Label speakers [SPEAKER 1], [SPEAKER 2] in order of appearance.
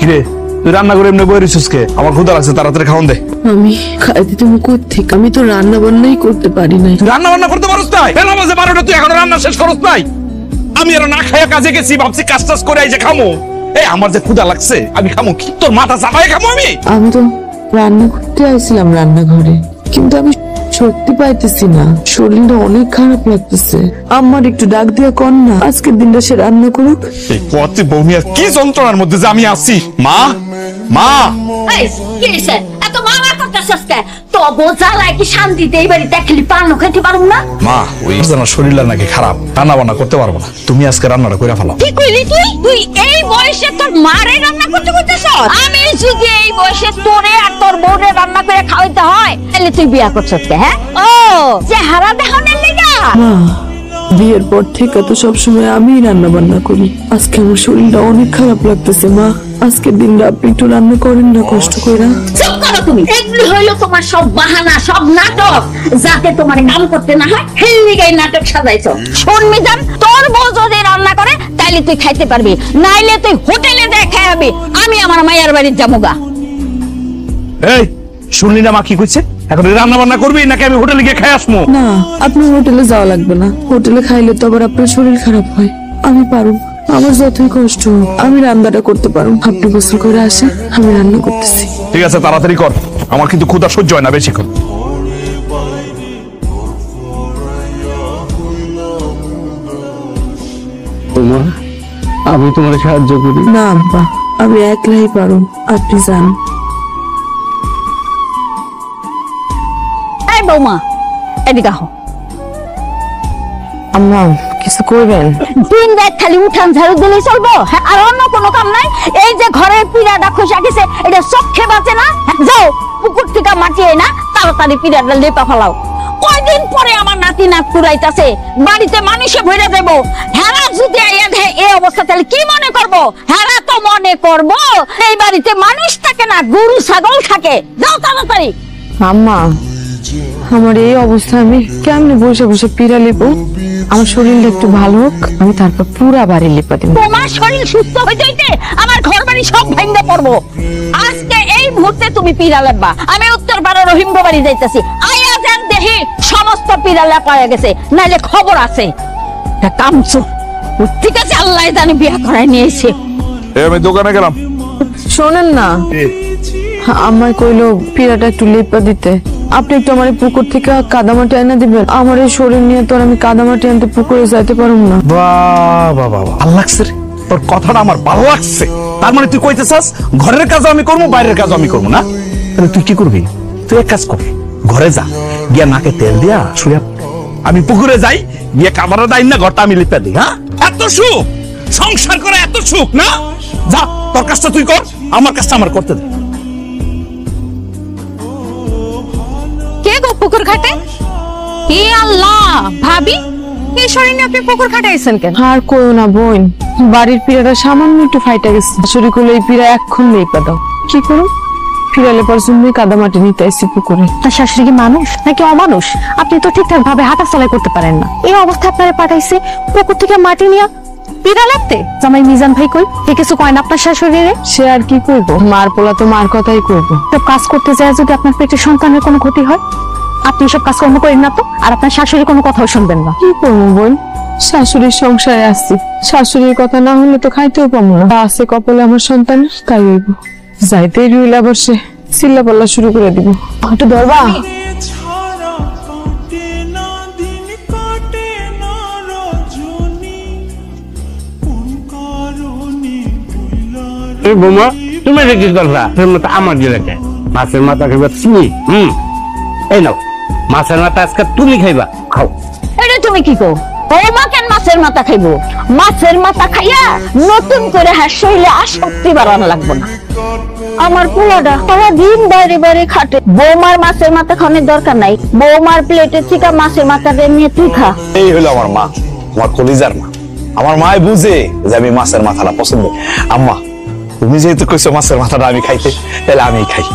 [SPEAKER 1] কিরে তুই রান্না করে এমনি বই রিসুস কে? আমার ক্ষুধা লাগছে, তাড়াতাড়ি খাওন দে।
[SPEAKER 2] আমি খাইতে তুমি কোত্থেকে? আমি তো রান্না বান্নাই করতে পারি নাই।
[SPEAKER 1] তুই রান্না বান্না করতে পারছ নাই? বেলা বাজে 12টা, তুই এখনো রান্না শেষ করছ নাই? আমি আর না খাইয়া কাজে গেছি, ভাবছি কাজ টাজ করে আইছে খামো। এই আমার যে ক্ষুধা লাগছে, আমি খামো কি? তোর মাথা চাপায় খামো আমি?
[SPEAKER 2] আমি তো রান্না করতে আইছিলাম রান্নাঘরে, কিন্তু আমি শক্তি পাইতেছি না, শরীরটা অনেক খারাপ লাগতেছে। আমার একটু ডাক দিয়া কর না, আজকের দিনটা সে রান্না করুক।
[SPEAKER 1] এই কতি বৌমিয়া কি যন্ত্রণার মধ্যে যে আমি আছি। মা মা
[SPEAKER 3] এই কি হইছে? এত মামা করতেছস কে? তো বোঝালাই কি শান্তিতে এই বাড়িতে খেলি পানো খেতে পারুম না?
[SPEAKER 1] মা ওই জানা শরীরটা নাকি খারাপ, রান্না বান্না করতে পারবো না। তুমি আজকে রান্নাটা করে ফেলাও।
[SPEAKER 3] কি কইলি তুই? তুই এই বয়সে তোর মারে রান্না করতে করতেছস? আমি যদি এই বয়সে তোরে আর তোর বউরে রান্না করে খাওয়াইতে হয়, তাহলে তুই বিয়া করছস কে? হ্যাঁ, ও চেহারা দেখানোর লিগা?
[SPEAKER 2] মা, বিয়ের পর থেকে তো সবসময় আমি রান্না বান্না করি। আজকে আমার শরীরটা অনেক খারাপ লাগতেছে মা। আজকের দিনটা আপনি একটু রান্না করেন না কষ্ট করে।
[SPEAKER 3] চুপ করো তুমি। এগুলো হইলো তোমার সব বাহানা, সব নাটক, যাতে তোমার কাম করতে না হয়। হেলিগাই নাটক সাজাইছো। শোন মিজান, তোর বউ যদি রান্না করে তাইলে তুই খাইতে পারবি, নাইলে তুই হোটেলে দিয়ে খাওয়াবি। আমি আমার মায়ের বাড়ির যামুগা।
[SPEAKER 1] এই শুনলি না মা কি কইছে? এখন রান্না বান্না করবি নাকি আমি হোটেলে গিয়ে খাই আসবো?
[SPEAKER 2] না, আপনি হোটেলে যাওয়া লাগবে না। হোটেলে খাইলে তো আবার আপনার শরীর খারাপ হয়। আমি পারুম, আমার যতই কষ্ট হোক আমি রান্নাটা করতে পারুম। আপনি গোসল করে আসে, আমি রান্না করতেছি।
[SPEAKER 1] ঠিক আছে, তাড়াতাড়ি কর, আমার কিন্তু ক্ষুধা সহ্য হয় না বেশিক্ষণ।
[SPEAKER 4] তোমার আমি তোমার সাহায্য করি।
[SPEAKER 2] না আব্বা, আমি একলাই পারুম, আপনি যান।
[SPEAKER 3] এই বৌমা, এদিকে আহ।
[SPEAKER 2] আম্মা কিছু করবেন?
[SPEAKER 3] দিন রাত খালি উঠান ঝাড়ু দিলেই চলবো? হ্যাঁ, আর অন্য কোনো কাম নাই? এই যে ঘরের পিড়াটা খসা গেছে, এটা চোখে বাঁচে না? যাও পুকুর থেকে মাটি না তাড়াতাড়ি পিড়াটা লেপা ফেলাও। কয়দিন পরে আমার নাতি নাক কুড়াইতাছে, বাড়িতে মানুষে ভরে দেব। হেরা যদি আইয়া দেয় এই অবস্থা, তাহলে কি মনে করবো? হেরা তো মনে করবো এই বাড়িতে মানুষ থাকে না, গরু ছাগল থাকে। যাও তাড়াতাড়ি।
[SPEAKER 2] আম্মা, আমার এই অবস্থা আমি কেমনে বসে বসে পিড়া লেপো? আমার শরীরটা একটু ভালো হোক, আমি তারপর পুরা বাড়ি লেপা দেব।
[SPEAKER 3] তোমার শরীর সুস্থ হইতে হইতে আমার ঘর বাড়ি সব ভেঙে পড়বো। আজকে এই মুহূর্তে তুমি পিড়া লেপবা। আমি উত্তর পাড়া রহিম বাড়ি যাইতেছি। আয়া যান দেখি সমস্ত পিড়া লেপা হয়ে গেছে, নাইলে খবর আছে। কামছো ঠিক আছে, আল্লাহ জানি বিয়া করাই নিয়েছে।
[SPEAKER 1] আমি দোকানে গেলাম।
[SPEAKER 2] শোনেন না, আমায় কইলো পিড়াটা একটু লেপা দিতে। আপনি একটু আমার পুকুর থেকে কাদামাটি এনে দিবেন? আমার এই শরীর নিয়ে তো আর আমি কাদামাটি আনতে পুকুরে যাইতে পারবো না।
[SPEAKER 1] বাহ বাহ বাহ, ভালো লাগছে রে তোর কথাটা, আমার ভালো লাগছে। তার মানে তুই কইতে চাস ঘরের কাজ আমি করবো, বাইরের কাজ আমি করবো না? তাহলে তুই কি করবি? তুই এক কাজ কর, ঘরে যা, গিয়া নাকে তেল দিয়া শুয়ে আমি পুকুরে যাই, গিয়ে কাবারে দাইন না ঘরটা আমি লিপে দিই। হ্যাঁ, এত সুখ সংসার করে, এত সুখ না? যা, তোর কাজটা তুই কর, আমার কাজটা আমার করতে দে।
[SPEAKER 5] কে গো পুকুর ঘাটে? হে আল্লাহ, ভাবি এই শরীর নিয়ে আপনি পুকুর ঘাটে আইছেন কেন?
[SPEAKER 2] আর কইও না বোন, বাড়ির পিড়াটা সামান্য একটু ফাইটা গেছে। শাশুড়ি কইলো এই পিড়া এখন লেপা দাও। কি করুন, পিড়া লেপার জন্য কাদামাটি নিতে আইছি পুকুরে।
[SPEAKER 5] তার শাশুড়ি কি মানুষ নাকি অমানুষ? আপনি তো ঠিকঠাক ভাবে হাঁটা চলাই করতে পারেন না। এই অবস্থা আপনারে পাঠাইছে পুকুর থেকে মাটি নিয়ে পিড়া লাগতে। জামাই মিজান ভাই কই? এ কিছু কয় না আপনার শাশুড়িরে?
[SPEAKER 2] সে আর কি করবো, মার পোলা তো মার কথাই করবো।
[SPEAKER 5] সব কাজ করতে যায় যদি আপনার পেটে সন্তানের কোনো ক্ষতি হয়, আপনি সব কাজকর্ম করেন না তো, আর আপনার শাশুড়ি কোনো কথাও শুনবেন না।
[SPEAKER 2] কি করবো বোন, শাশুড়ির সংসারে আসছি, শাশুড়ির কথা না হলে তো খাইতেও পাবো না। আছে কপালে আমার সন্তান, তাই হইব। যাইতেই রইলা বসে চিল্লা পাল্লা শুরু করে দিব। একটু ধরবা?
[SPEAKER 4] বোমা তুমি এটা কি করবা? আমার গেলে মাছের মাথা খাইবা তুমি। এই নাও মাছের মাথা, আজকে তুমি খাইবা, খাও।
[SPEAKER 3] এটা তুমি কি কো? বৌমা কেন মাছের মাথা খাইবো? মাছের মাথা খাইয়া নতুন করে হার শরীরে আসক্তি বাড়ানো লাগবে না। আমার পোলাটা সারা দিন বাইরে বাইরে খাটে, বৌমার মাছের মাথা খাওয়ানোর দরকার নাই। বৌমার প্লেটের থেকে মাছের মাথাটা নিয়ে তুই খা।
[SPEAKER 1] এই হলো আমার মা, আমার কলিজার মা। আমার মাই বুঝে যে আমি মাছের মাথাটা পছন্দ। আম্মা তুমি যেহেতু কইছো মাছের মাথাটা আমি খাইতে, তাহলে আমি খাই।